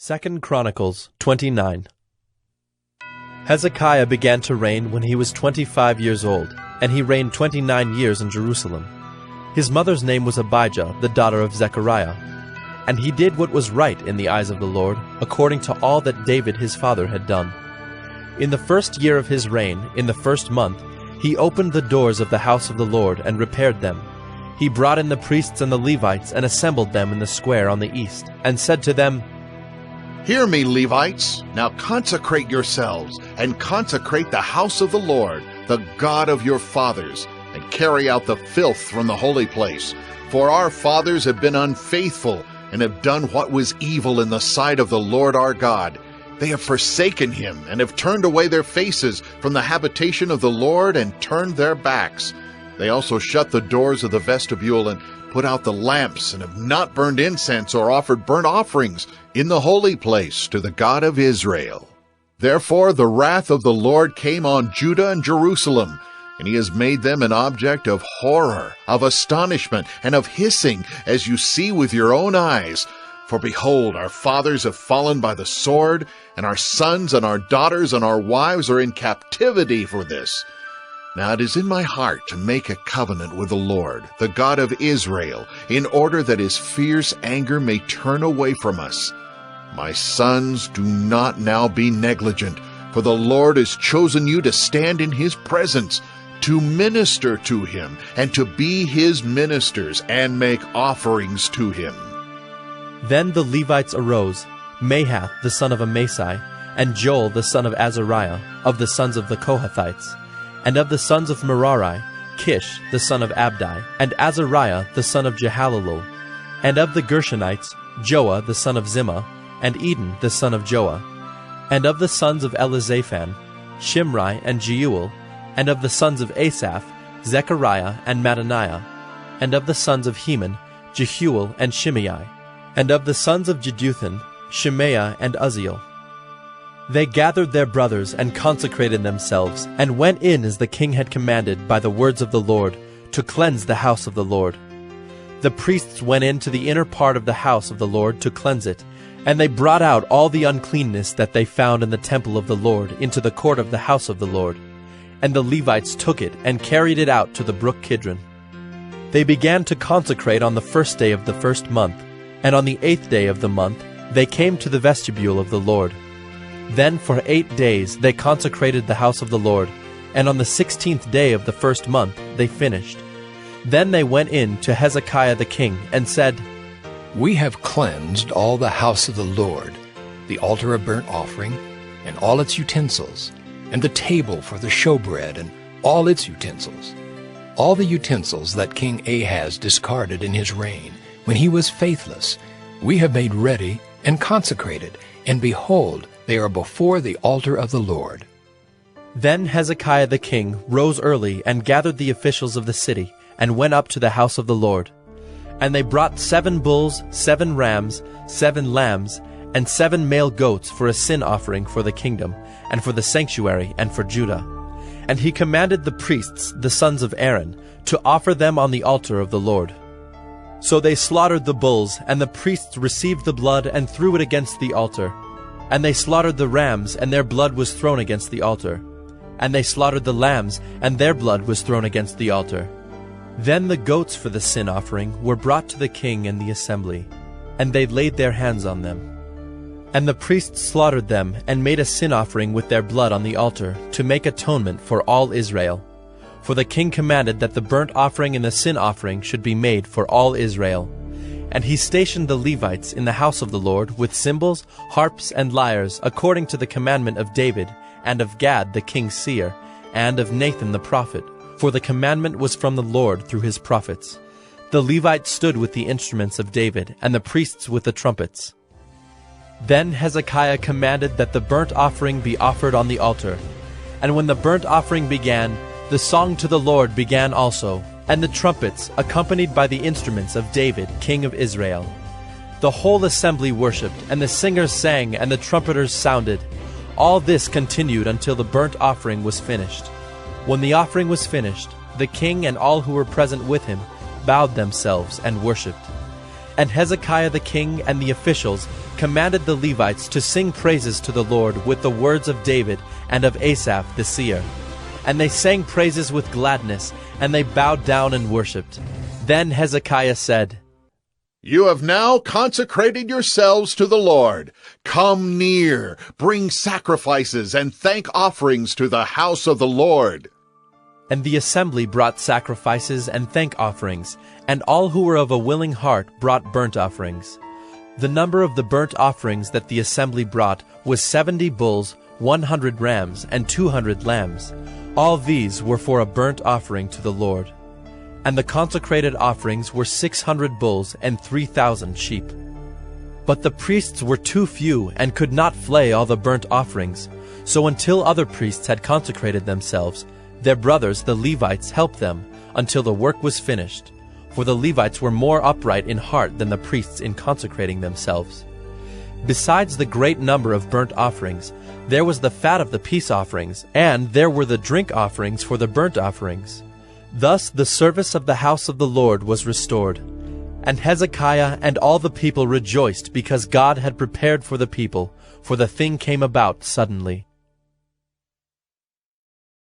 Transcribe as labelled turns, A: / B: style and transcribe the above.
A: 2 Chronicles 29. Hezekiah began to reign when he was 25 years old, and he reigned 29 years in Jerusalem. His mother's name was Abijah, the daughter of Zechariah. And he did what was right in the eyes of the Lord, according to all that David his father had done. In the first year of his reign, in the first month, he opened the doors of the house of the Lord and repaired them. He brought in the priests and the Levites and assembled them in the square on the east, and said to them,
B: "Hear me, Levites. Now consecrate yourselves, and consecrate the house of the Lord, the God of your fathers, and carry out the filth from the holy place. For our fathers have been unfaithful, and have done what was evil in the sight of the Lord our God. They have forsaken him, and have turned away their faces from the habitation of the Lord, and turned their backs. They also shut the doors of the vestibule, and put out the lamps, and have not burned incense or offered burnt offerings in the holy place to the God of Israel. Therefore the wrath of the Lord came on Judah and Jerusalem, and he has made them an object of horror, of astonishment, and of hissing, as you see with your own eyes. For behold, our fathers have fallen by the sword, and our sons and our daughters and our wives are in captivity for this. Now it is in my heart to make a covenant with the Lord, the God of Israel, in order that his fierce anger may turn away from us. My sons, do not now be negligent, for the Lord has chosen you to stand in his presence, to minister to him, and to be his ministers, and make offerings to him."
A: Then the Levites arose, Mahath the son of Amasai, and Joel the son of Azariah, of the sons of the Kohathites, and of the sons of Merari, Kish the son of Abdi, and Azariah the son of Jehalelel, and of the Gershonites, Joah the son of Zimmah, and Eden the son of Joah, and of the sons of Elizaphan, Shimri and Jeuel, and of the sons of Asaph, Zechariah and Mattaniah, and of the sons of Heman, Jehuel and Shimei, and of the sons of Jeduthun, Shemaiah and Uzziel. They gathered their brothers and consecrated themselves, and went in as the king had commanded by the words of the Lord, to cleanse the house of the Lord. The priests went into the inner part of the house of the Lord to cleanse it, and they brought out all the uncleanness that they found in the temple of the Lord into the court of the house of the Lord. And the Levites took it and carried it out to the brook Kidron. They began to consecrate on the first day of the first month, and on the 8th day of the month they came to the vestibule of the Lord. Then for 8 days they consecrated the house of the Lord, and on the 16th day of the first month they finished. Then they went in to Hezekiah the king, and said,
C: "We have cleansed all the house of the Lord, the altar of burnt offering, and all its utensils, and the table for the showbread, and all its utensils, all the utensils that King Ahaz discarded in his reign, when he was faithless, we have made ready and consecrated, and behold, they are before the altar of the Lord."
A: Then Hezekiah the king rose early and gathered the officials of the city, and went up to the house of the Lord. And they brought 7 bulls, 7 rams, 7 lambs, and 7 male goats for a sin offering for the kingdom, and for the sanctuary, and for Judah. And he commanded the priests, the sons of Aaron, to offer them on the altar of the Lord. So they slaughtered the bulls, and the priests received the blood and threw it against the altar. And they slaughtered the rams, and their blood was thrown against the altar. And they slaughtered the lambs, and their blood was thrown against the altar. Then the goats for the sin offering were brought to the king and the assembly, and they laid their hands on them. And the priests slaughtered them, and made a sin offering with their blood on the altar, to make atonement for all Israel. For the king commanded that the burnt offering and the sin offering should be made for all Israel. And he stationed the Levites in the house of the Lord with cymbals, harps, and lyres, according to the commandment of David, and of Gad the king's seer, and of Nathan the prophet, for the commandment was from the Lord through his prophets. The Levites stood with the instruments of David, and the priests with the trumpets. Then Hezekiah commanded that the burnt offering be offered on the altar. And when the burnt offering began, the song to the Lord began also, and the trumpets, accompanied by the instruments of David, king of Israel. The whole assembly worshipped, and the singers sang, and the trumpeters sounded. All this continued until the burnt offering was finished. When the offering was finished, the king and all who were present with him bowed themselves and worshipped. And Hezekiah the king and the officials commanded the Levites to sing praises to the Lord with the words of David and of Asaph the seer. And they sang praises with gladness, and they bowed down and worshipped. Then Hezekiah said,
B: You have now consecrated yourselves to the Lord. Come near, bring sacrifices and thank offerings to the house of the Lord.
A: And the assembly brought sacrifices and thank offerings, and all who were of a willing heart brought burnt offerings. The number of the burnt offerings that the assembly brought was 70 bulls, 100 rams, and 200 lambs. All these were for a burnt offering to the Lord. And the consecrated offerings were 600 bulls and 3,000 sheep. But the priests were too few and could not flay all the burnt offerings. So until other priests had consecrated themselves, their brothers the Levites helped them until the work was finished. For the Levites were more upright in heart than the priests in consecrating themselves. Besides the great number of burnt offerings, there was the fat of the peace offerings, and there were the drink offerings for the burnt offerings. Thus the service of the house of the Lord was restored. And Hezekiah and all the people rejoiced because God had prepared for the people, for the thing came about suddenly.